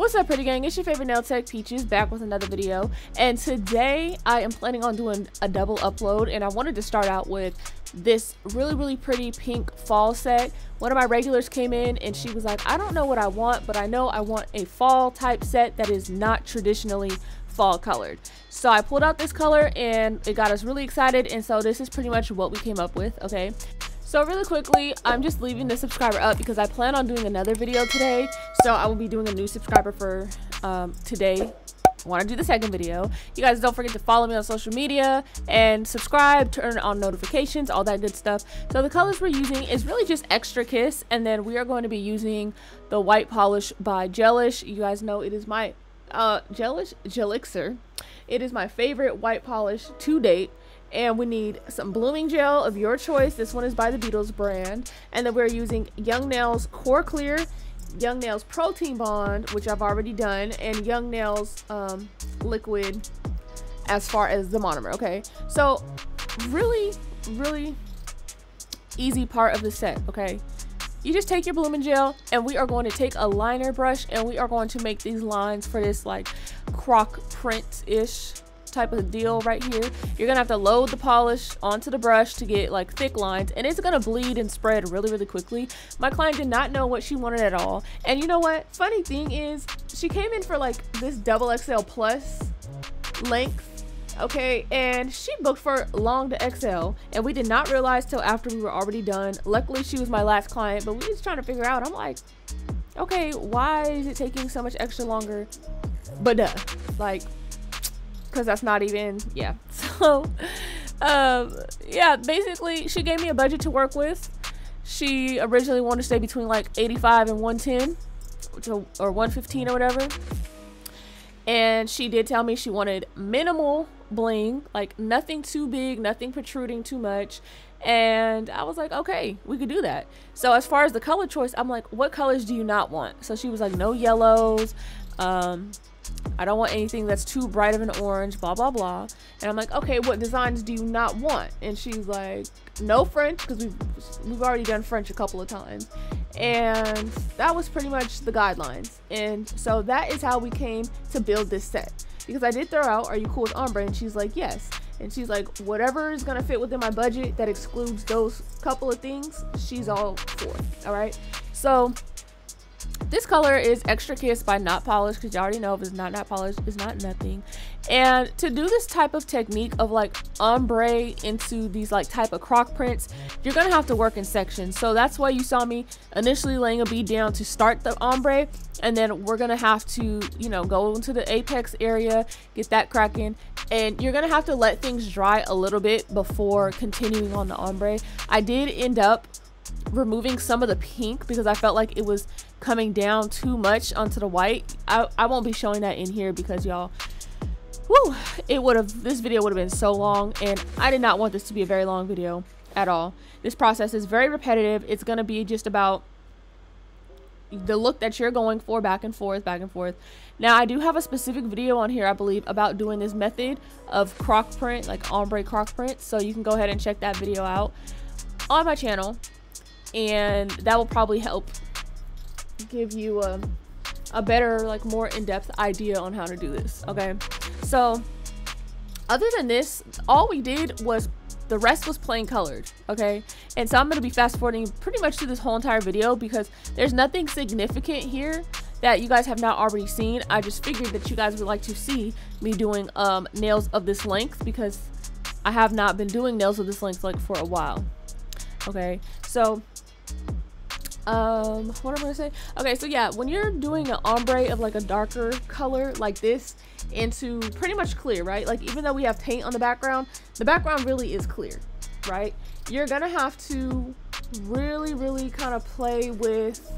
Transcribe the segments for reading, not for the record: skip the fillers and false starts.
What's up, pretty gang? It's your favorite nail tech Peaches, back with another video, and today I am planning on doing a double upload, and I wanted to start out with this really pretty pink fall set. One of my regulars came in and she was like, I don't know what I want, but I know I want a fall type set that is not traditionally fall colored. So I pulled out this color and it got us really excited, and so this is pretty much what we came up with. Okay, so really quickly, I'm just leaving the subscriber up because I plan on doing another video today. So I will be doing a new subscriber for today. I want to do the second video. You guys don't forget to follow me on social media and subscribe, turn on notifications, all that good stuff. So the colors we're using is really just Extra Kiss, and then we are going to be using the white polish by Gelish. You guys know it is my Gelixir. It is my favorite white polish to date. And we need some blooming gel of your choice. This one is by the Beatles brand. And then we're using Young Nails Core Clear, Young Nails Protein Bond, which I've already done, and Young Nails liquid as far as the monomer. Okay, so really easy part of the set. Okay, you just take your blooming gel and we are going to take a liner brush and we are going to make these lines for this like croc print-ish type of deal right here. You're gonna have to load the polish onto the brush to get like thick lines, and it's gonna bleed and spread really quickly. My client did not know what she wanted at all, and you know what, funny thing is, she came in for like this double XL plus length, okay, and she booked for long to XL, and we did not realize till after we were already done. Luckily she was my last client, but we was trying to figure out, I'm like, okay, why is it taking so much extra longer? But like, because that's not even, yeah. So yeah, basically she gave me a budget to work with. She originally wanted to stay between like 85 and 110 or 115 or whatever, and she did tell me she wanted minimal bling, like nothing too big, nothing protruding too much. And I was like, okay, we could do that. So as far as the color choice, I'm like, what colors do you not want? So she was like, no yellows, I don't want anything that's too bright of an orange, blah blah blah. And I'm like, okay, what designs do you not want? And she's like, no French, because we've already done French a couple of times. And that was pretty much the guidelines. And so that is how we came to build this set, because I did throw out, are you cool with ombre? And she's like, yes. And she's like, whatever is gonna fit within my budget that excludes those couple of things, she's all for. All right, so this color is Extra Kiss by Not Polished, because you already know if it's not polished, it's not nothing. And to do this type of technique of like ombre into these like type of croc prints, you're gonna have to work in sections. So that's why you saw me initially laying a bead down to start the ombre, and then we're gonna have to, you know, go into the apex area, get that cracking, and you're gonna have to let things dry a little bit before continuing on the ombre. I did end up removing some of the pink because I felt like it was coming down too much onto the white. I won't be showing that in here because y'all, whoo, this video would have been so long, and I did not want this to be a very long video at all. This process is very repetitive. It's going to be just about the look that you're going for, back and forth. Now I do have a specific video on here, I believe, about doing this method of croc print, like ombre croc print, so you can go ahead and check that video out on my channel, and that will probably help give you a better, like more in-depth idea on how to do this. Okay, so other than this, all we did was, the rest was plain colored. Okay, and so I'm going to be fast forwarding pretty much through this whole entire video because there's nothing significant here that you guys have not already seen. I just figured that you guys would like to see me doing nails of this length, because I have not been doing nails of this length like for a while. Okay, so what I'm gonna say, okay, so yeah, when you're doing an ombre of like a darker color like this into pretty much clear, right, like even though we have paint on the background really is clear, right, you're gonna have to really kind of play with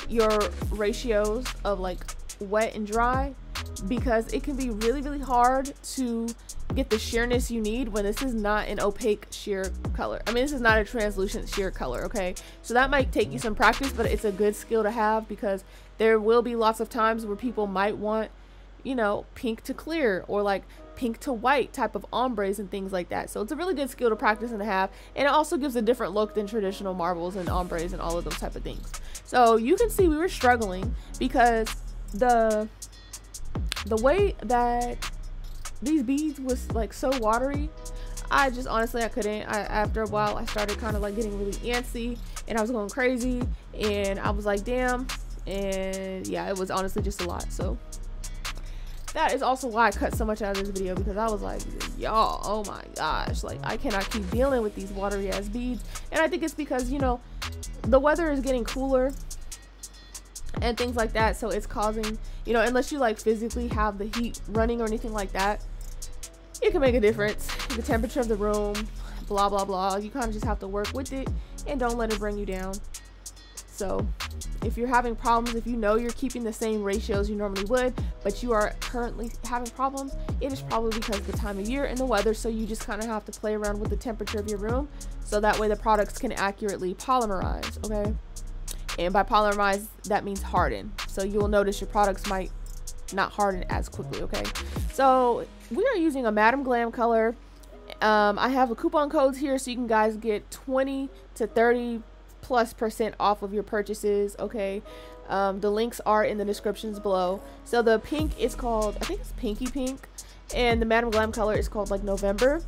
your ratios of like wet and dry, because it can be really hard to get the sheerness you need when this is not an opaque sheer color. I mean, this is not a translucent sheer color. Okay, so that might take you some practice, but it's a good skill to have, because there will be lots of times where people might want, you know, pink to clear or like pink to white type of ombres and things like that. So it's a really good skill to practice and to have, and it also gives a different look than traditional marbles and ombres and all of those type of things. So you can see we were struggling because the way that these beads was like so watery, I just honestly I couldn't. After a while I started kind of like getting really antsy and I was going crazy and I was like damn, and yeah, it was honestly just a lot. So that is also why I cut so much out of this video, because I was like, y'all, oh my gosh, like I cannot keep dealing with these watery ass beads. And I think it's because, you know, the weather is getting cooler and things like that, so it's causing, you know, unless you like physically have the heat running or anything like that, it can make a difference. The temperature of the room, blah blah blah, you kind of just have to work with it and don't let it bring you down. So if you're having problems, if you know you're keeping the same ratios you normally would, but you are currently having problems, it is probably because of the time of year and the weather. So you just kind of have to play around with the temperature of your room, so that way the products can accurately polymerize, okay? And by polymerize, that means harden. So you will notice your products might not harden as quickly, okay? So we are using a Madam Glam color. I have a coupon codes here, so you can guys get 20 to 30+% off of your purchases, okay? The links are in the descriptions below. So the pink is called, I think it's Pinky Pink, and the Madam Glam color is called like November.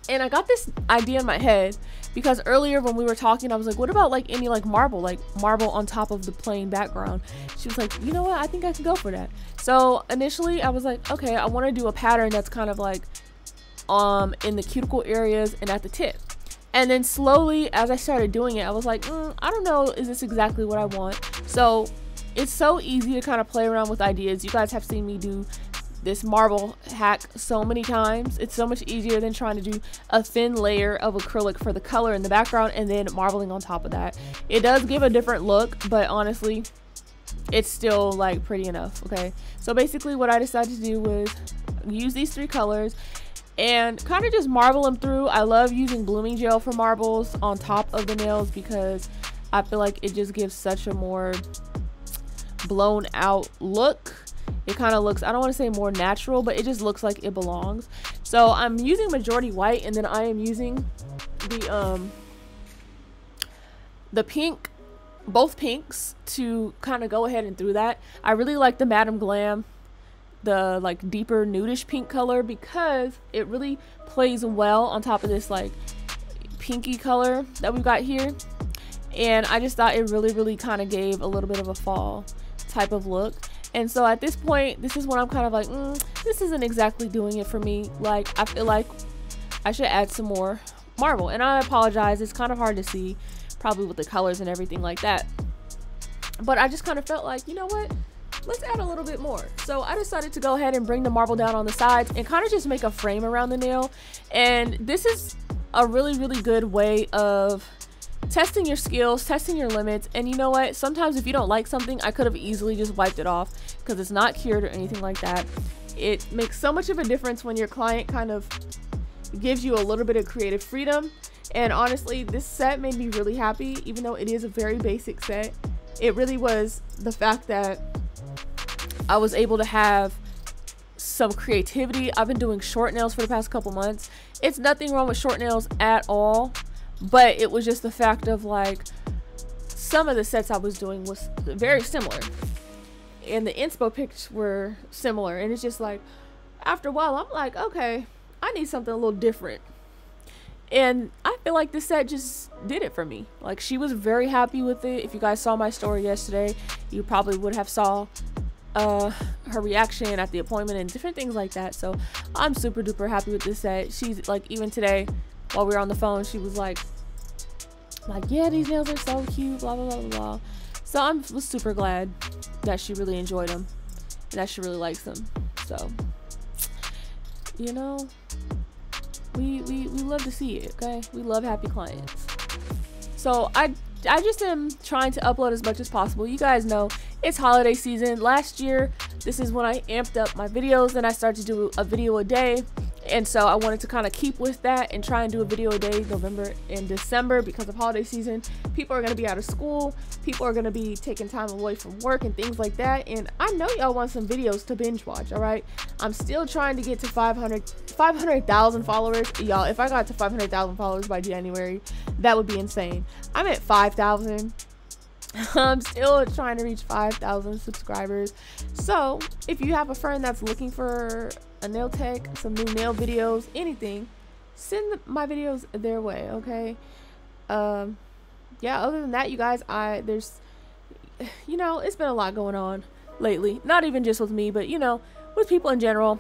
And I got this idea in my head because earlier when we were talking, I was like, what about like any like marble on top of the plain background? She was like, you know what, I think I can go for that. So initially I was like, okay, I want to do a pattern that's kind of like in the cuticle areas and at the tip. And then slowly, as I started doing it, I was like, I don't know, is this exactly what I want? So it's so easy to kind of play around with ideas. You guys have seen me do this marble hack so many times. It's so much easier than trying to do a thin layer of acrylic for the color in the background and then marbling on top of that. It does give a different look, but honestly, it's still like pretty enough, okay? So basically what I decided to do was use these 3 colors and kind of just marble them through. I love using blooming gel for marbles on top of the nails because I feel like it just gives such a more blown out look. It kind of looks, I don't want to say more natural, but it just looks like it belongs. So I'm using majority white, and then I am using the pink, both pinks, to kind of go ahead and do that. I really like the Madam Glam, the like deeper nudish pink color, because it really plays well on top of this like pinky color that we've got here. And I just thought it really kind of gave a little bit of a fall type of look. And so at this point, this is when I'm kind of like, this isn't exactly doing it for me. Like, I feel like I should add some more marble. And I apologize, it's kind of hard to see, probably with the colors and everything like that. But I just kind of felt like, you know what? Let's add a little bit more. So I decided to go ahead and bring the marble down on the sides and kind of just make a frame around the nail. And this is a really good way of testing your skills, testing your limits. And you know what, sometimes if you don't like something, I could have easily just wiped it off because it's not cured or anything like that. It makes so much of a difference when your client kind of gives you a little bit of creative freedom. And honestly, this set made me really happy, even though it is a very basic set. It really was the fact that I was able to have some creativity. I've been doing short nails for the past couple months. It's nothing wrong with short nails at all, but it was just the fact of like some of the sets I was doing was very similar and the inspo pics were similar, and it's just like after a while I'm like, okay, I need something a little different. And I feel like this set just did it for me. Like, she was very happy with it. If you guys saw my story yesterday, you probably would have saw her reaction at the appointment and different things like that. So I'm super duper happy with this set. She's like, even today while we were on the phone, she was like, yeah, these nails are so cute, blah blah blah blah. So I was super glad that she really enjoyed them and that she really likes them. So, you know, we love to see it, okay? We love happy clients. So I just am trying to upload as much as possible. You guys know it's holiday season. Last year, this is when I amped up my videos and I started to do a video a day. And so I wanted to kind of keep with that and try and do a video a day November and December, because of holiday season. People are going to be out of school. People are going to be taking time away from work and things like that. And I know y'all want some videos to binge watch, all right? I'm still trying to get to 500,000 followers. Y'all, if I got to 500,000 followers by January, that would be insane. I'm at 5,000. I'm still trying to reach 5,000 subscribers. So if you have a friend that's looking for a nail tech, some new nail videos, anything, send my videos their way, okay? Yeah, other than that, you guys, there's, you know, it's been a lot going on lately. Not even just with me, but, you know, with people in general.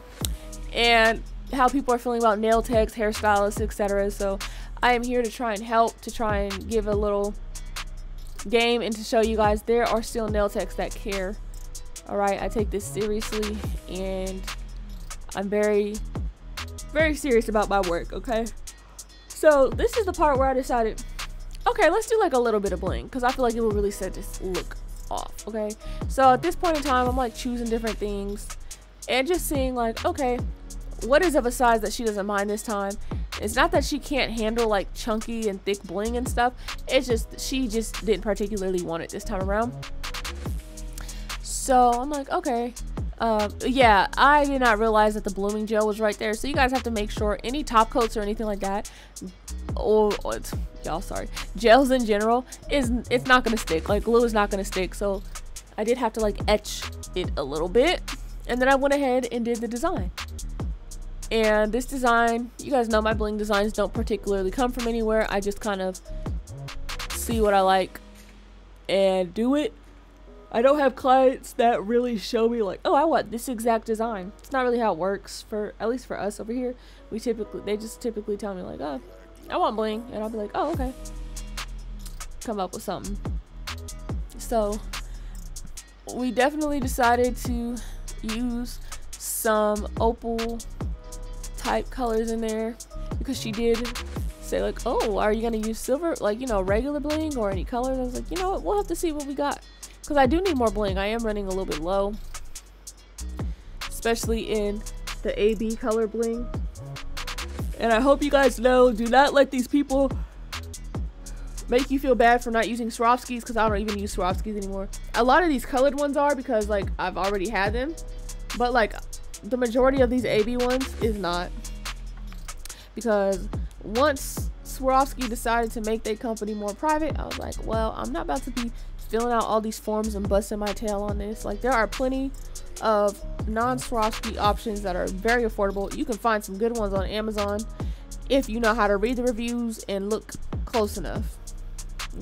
And how people are feeling about nail techs, hairstylists, etc. So I am here to try and help, to try and give a little game and to show you guys there are still nail techs that care. All right, I take this seriously and I'm very, very serious about my work, okay? So this is the part where I decided, okay, let's do like a little bit of bling because I feel like it will really set this look off, okay? So at this point in time, I'm like choosing different things and just seeing like, okay, what is of a size that she doesn't mind this time? It's not that she can't handle like chunky and thick bling and stuff. It's just she just didn't particularly want it this time around. So I'm like, okay. Yeah, I did not realize that the blooming gel was right there. So you guys have to make sure any top coats or anything like that, or y'all, sorry, gels in general, it's not gonna stick. Like glue is not gonna stick. So I did have to like etch it a little bit, and then I went ahead and did the design. And this design, you guys know my bling designs don't particularly come from anywhere. I just kind of see what I like and do it. I don't have clients that really show me like, oh, I want this exact design. It's not really how it works, for at least for us over here. They just typically tell me like, oh, I want bling, and I'll be like, oh, okay, come up with something. So we definitely decided to use some opal type colors in there because she did say like, oh, are you gonna use silver, like, you know, regular bling or any colors? I was like, you know what, we'll have to see what we got because I do need more bling. I am running a little bit low, especially in the AB color bling. And I hope you guys know, do not let these people make you feel bad for not using Swarovskis, because I don't even use Swarovskis anymore. A lot of these colored ones are because like I've already had them, but like the majority of these AB ones is not, because once Swarovski decided to make their company more private, I was like, well, I'm not about to be filling out all these forms and busting my tail on this. Like there are plenty of non-Swarovski options that are very affordable. You can find some good ones on Amazon if you know how to read the reviews and look close enough,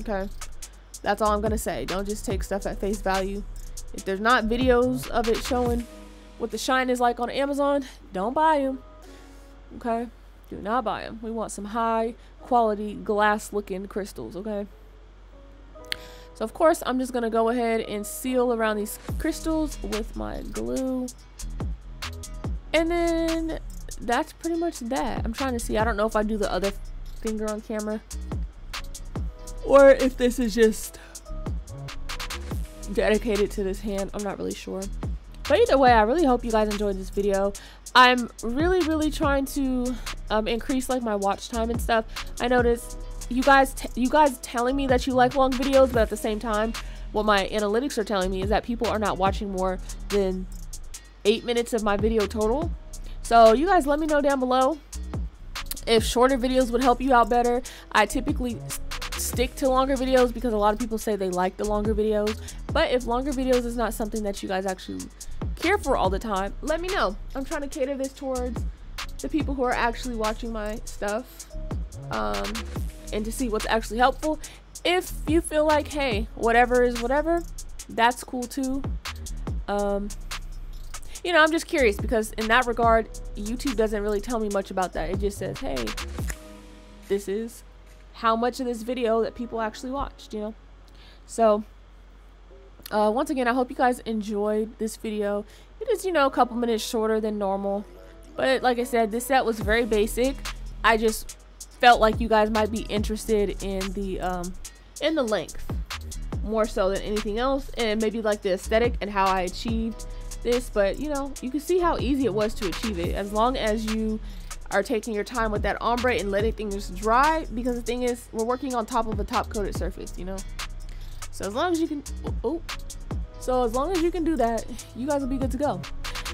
okay? That's all I'm gonna say. Don't just take stuff at face value. If there's not videos of it showing what the shine is like on Amazon, don't buy them, okay? Do not buy them. We want some high quality glass looking crystals, okay? So of course I'm just gonna go ahead and seal around these crystals with my glue, and then that's pretty much that. I'm trying to see, I don't know if I do the other finger on camera or if this is just dedicated to this hand. I'm not really sure. But either way, I really hope you guys enjoyed this video. I'm really trying to increase like my watch time and stuff. I noticed you guys telling me that you like long videos, but at the same time, what my analytics are telling me is that people are not watching more than 8 minutes of my video total. So you guys let me know down below if shorter videos would help you out better. I typically stick to longer videos because a lot of people say they like the longer videos, but if longer videos is not something that you guys actually care for all the time, let me know. I'm trying to cater this towards the people who are actually watching my stuff, and to see what's actually helpful. If you feel like, hey, whatever is whatever, that's cool too. You know, I'm just curious because in that regard, YouTube doesn't really tell me much about that. It just says, hey, this is how much of this video that people actually watched, you know? So once again, I hope you guys enjoyed this video. It is, you know, a couple minutes shorter than normal, but like I said, this set was very basic. I just felt like you guys might be interested in the length more so than anything else, and maybe like the aesthetic and how I achieved this. But you know, you can see how easy it was to achieve it as long as you are taking your time with that ombre and letting things dry, because the thing is, we're working on top of a top coated surface, you know. So as long as you can as long as you can do that, you guys will be good to go.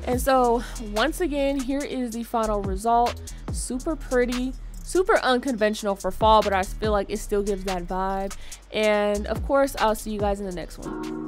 And so once again, here is the final result. Super pretty. Super unconventional for fall, but I feel like it still gives that vibe. And of course, I'll see you guys in the next one.